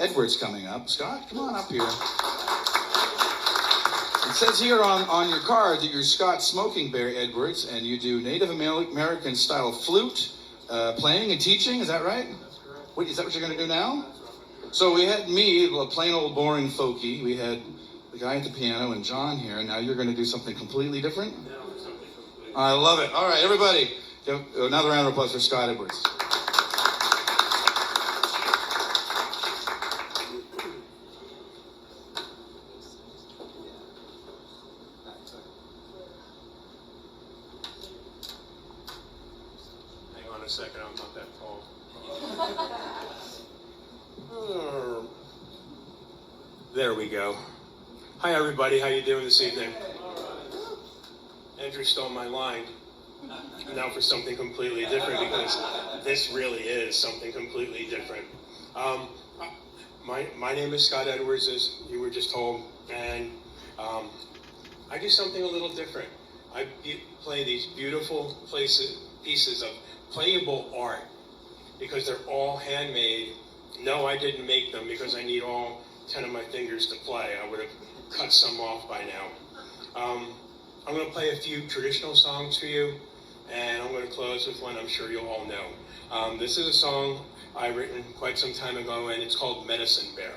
Edwards coming up. Scott, come on up here. It says here on your card that you're Scott Smoking Bear Edwards, and you do Native American style flute playing and teaching. Is that right? That's correct. Wait, is that what you're going to do now? So we had me, a plain old boring folky. We had the guy at the piano and John here. And now you're going to do something completely different? Now for something completely. I love it. All right, everybody. Give another round of applause for Scott Edwards. Hang on a second, I'm not that tall. There we go. Hi everybody, how you doing this evening? Andrew stole my line. Now for something completely different, because this really is something completely different. My name is Scott Edwards, as you were just told, and I do something a little different. I play these beautiful pieces of playable art, because they're all handmade. No, I didn't make them, because I need all 10 of my fingers to play. I would have cut some off by now. I'm going to play a few traditional songs for you, and I'm going to close with one I'm sure you'll all know. This is a song I written quite some time ago, and it's called Medicine Bear.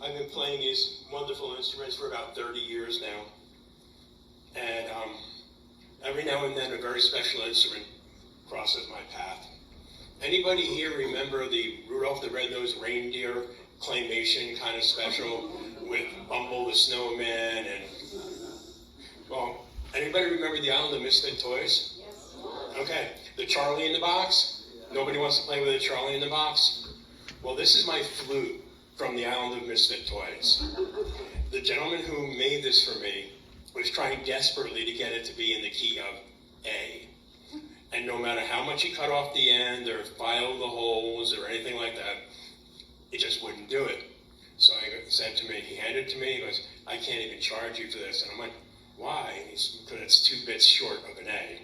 I've been playing these wonderful instruments for about 30 years now. And every now and then a very special instrument crosses my path. Anybody here remember the Rudolph the Red-Nosed Reindeer claymation kind of special with Bumble the Snowman and, well, anybody remember the Island of Misfit Toys? Yes. Okay, the Charlie in the Box? Nobody wants to play with a Charlie in the Box? Well, this is my flute from the Island of Misfit Toys. The gentleman who made this for me was trying desperately to get it to be in the key of A. And no matter how much he cut off the end or filed the holes or anything like that, it just wouldn't do it. So he handed it to me, he goes, I can't even charge you for this. And I'm like, why? And he's, because it's 2 bits short of an A.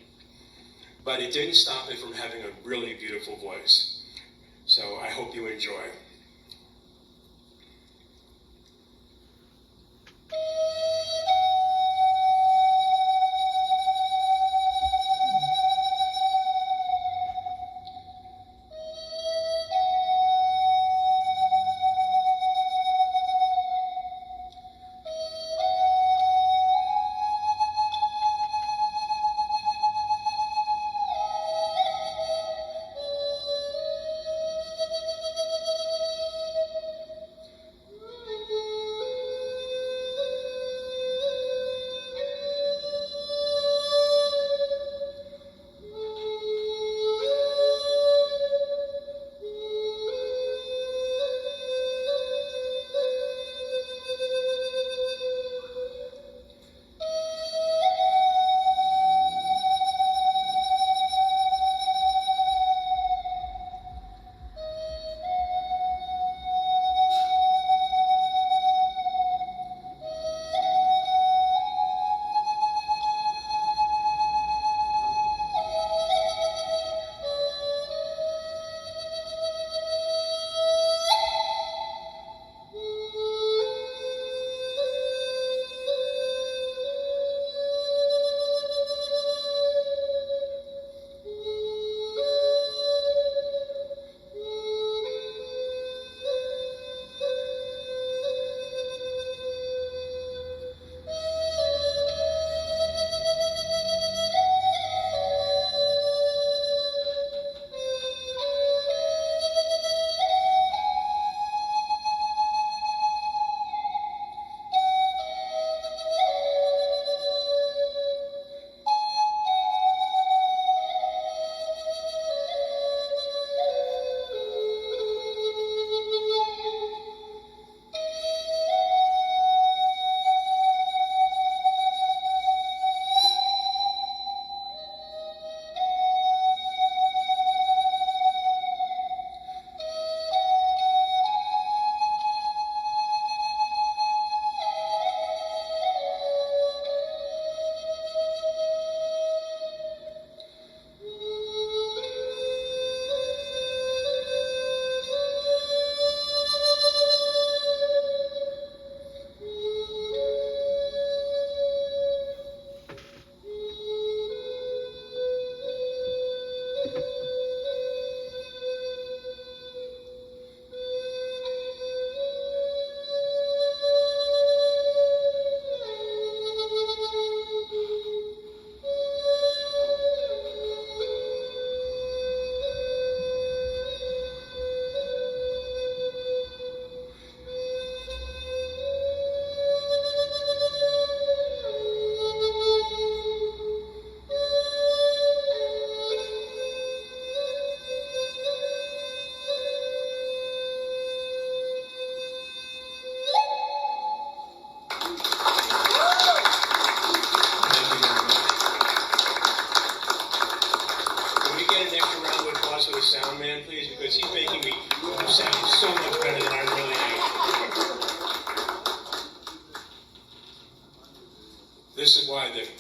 But it didn't stop it from having a really beautiful voice. So I hope you enjoy.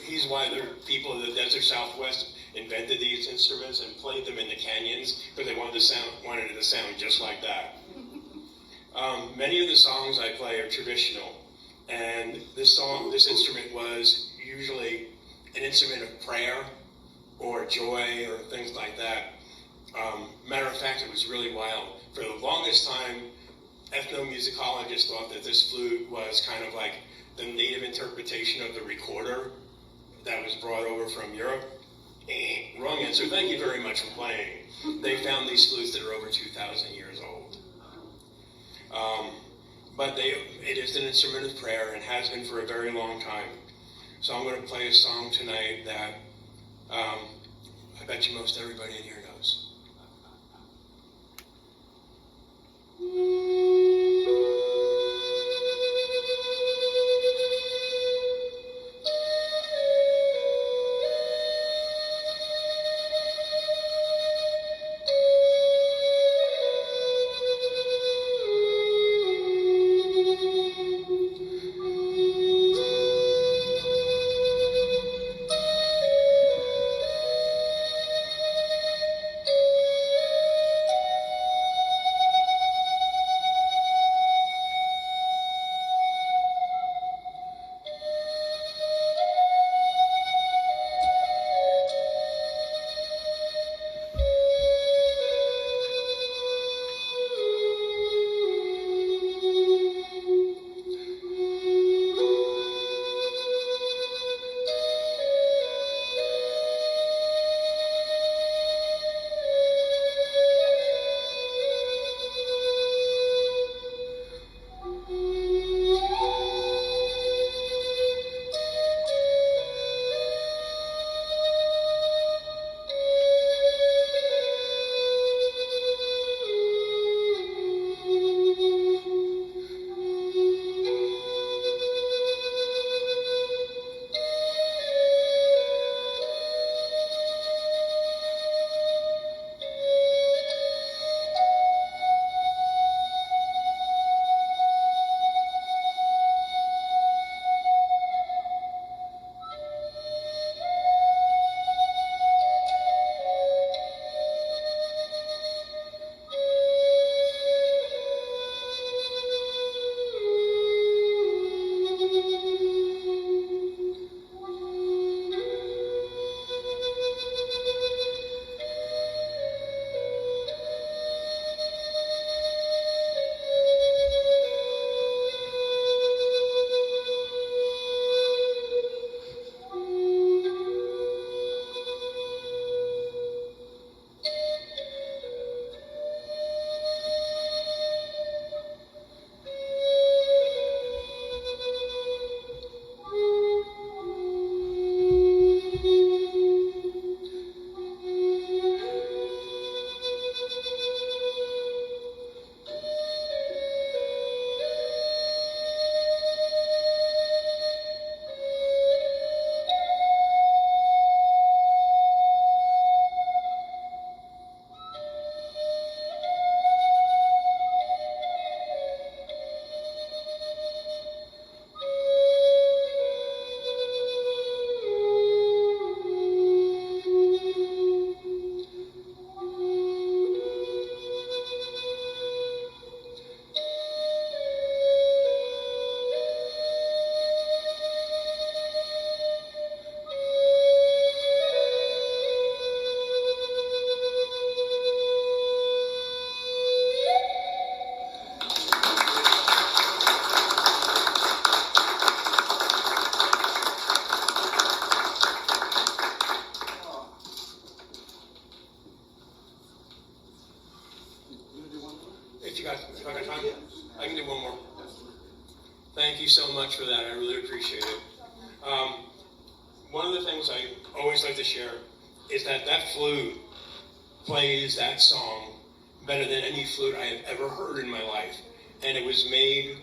He's why the people of the desert Southwest invented these instruments and played them in the canyons, because they wanted it to sound just like that. Many of the songs I play are traditional, and this instrument was usually an instrument of prayer or joy or things like that. Matter of fact, it was really wild. For the longest time, ethnomusicologists thought that this flute was kind of like the native interpretation of the recorder that was brought over from Europe. Wrong answer. Thank you very much for playing. They found these flutes that are over 2,000 years old. But it is an instrument of prayer and has been for a very long time. So I'm going to play a song tonight that I bet you most everybody in here knows. so much for that. I really appreciate it. One of the things I always like to share is that flute plays that song better than any flute I have ever heard in my life. And it was made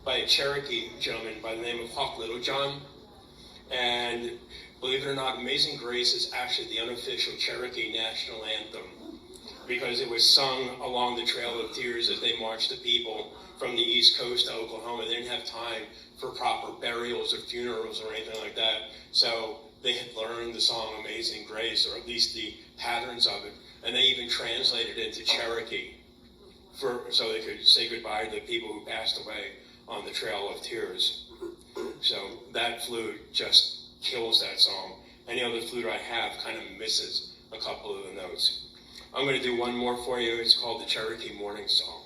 by a Cherokee gentleman by the name of Hawk Littlejohn. And believe it or not, Amazing Grace is actually the unofficial Cherokee national anthem, because it was sung along the Trail of Tears as they marched the people from the East Coast to Oklahoma. They didn't have time for proper burials or funerals or anything like that. So they had learned the song Amazing Grace, or at least the patterns of it, and they even translated it into Cherokee so they could say goodbye to the people who passed away on the Trail of Tears. So that flute just kills that song. Any other flute I have kind of misses a couple of the notes. I'm going to do one more for you. It's called the Cherokee Morning Song.